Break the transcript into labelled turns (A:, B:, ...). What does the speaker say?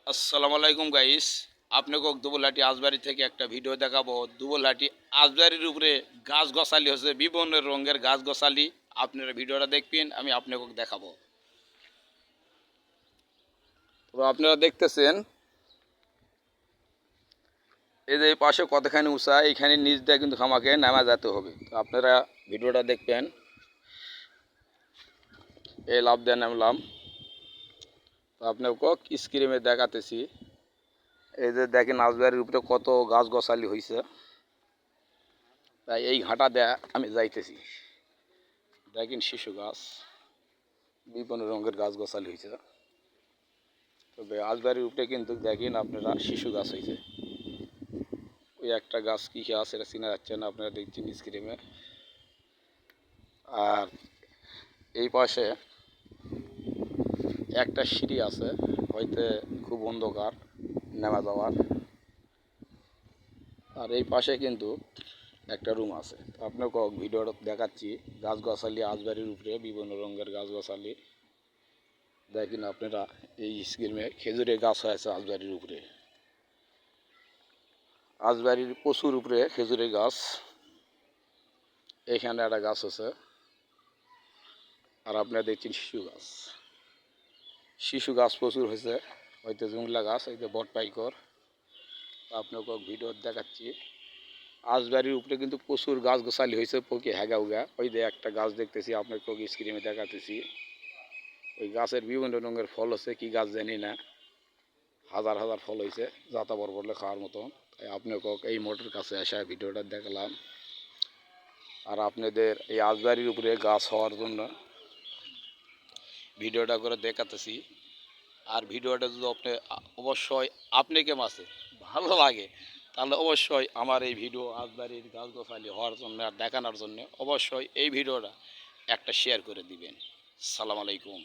A: আসসালামু আলাইকুম গাইস, আপনাকে দুবলাটি আজবাড়ি থেকে একটা ভিডিও দেখাবো। দুবলাটি আজবাড়ির উপরে গাছ গছালি হচ্ছে, বিভিন্ন রঙের গাছ গছালি। আপনারা ভিডিওটা দেখবেন, আমি আপনাকে দেখাবো। তো আপনারা দেখতেছেন এই যে এই পাশে কতখানি উঁচা, এইখানে নিচ দিয়ে কিন্তু আমাকে নামা যেতে হবে। তো আপনারা ভিডিওটা দেখবেন। এই লাভ দিয়ে নামলাম। তো আপনাকে স্ক্রিনে দেখাতেছি। এই যে দেখেন আজবাড়ির উপরে কত গাছ গছালি হয়েছে। তাই এই ঘাটা দেয়া আমি যাইতেছি। দেখেন শিশু গাছ, বিভিন্ন রঙের গাছ গোছালি হয়েছে। তবে আজবাড়ির উপরে কিন্তু দেখেন আপনারা শিশু গাছ হয়েছে। ওই একটা গাছ কী গাছ এটা চিনা যাচ্ছে না, আপনারা দেখছেন স্ক্রিনে। আর এই পাশে একটা সিঁড়ি আছে, হয়তো খুব অন্ধকার নেমে যাওয়ার। আর এই পাশে কিন্তু একটা রুম আছে। আপনাকে ভিডিওটা দেখাচ্ছি। গাছ গাছালি আজবাড়ির উপরে বিভিন্ন রঙের গাছ গাছালি দেখেন আপনারা। এই স্ক্রিনে খেজুরের গাছ হয়েছে আজবাড়ির উপরে। আজবাড়ির প্রচুর উপরে খেজুরের গাছ। এখানে একটা গাছ আছে। আর আপনারা দেখছেন শিশু গাছ। শিশু গাছ প্রচুর হয়েছে, হয়তো জুংলা গাছ, হয়তো বটপাইকর। আপনাকে ভিডিও দেখাচ্ছি। আজবাড়ির উপরে কিন্তু প্রচুর গাছ গোছালি হয়েছে, পকে হ্যাগা উগা। ওই যে একটা গাছ দেখতেছি, আপনাকে স্ক্রিনে দেখাতেছি। ওই গাছের বিভিন্ন রঙের ফল হচ্ছে, কি গাছ জানি না। হাজার হাজার ফল হয়েছে, যাতা বরবরলে খাওয়ার মতন। তাই আপনাকে এই মোটর কাছে আসা ভিডিওটা দেখলাম। আর আপনাদের এই আজবাড়ির উপরে গাছ হওয়ার জন্য ভিডিওটা করে দেখাতেছি। আর ভিডিওটা যদি আপনি অবশ্যই আপনাকে মাসে ভালো লাগে, তাহলে অবশ্যই আমার এই ভিডিও আজবাড়ির গাছ গোছালি হওয়ার জন্য আর দেখানোর জন্য অবশ্যই এই ভিডিওটা একটা শেয়ার করে দিবেন। সালাম আলাইকুম।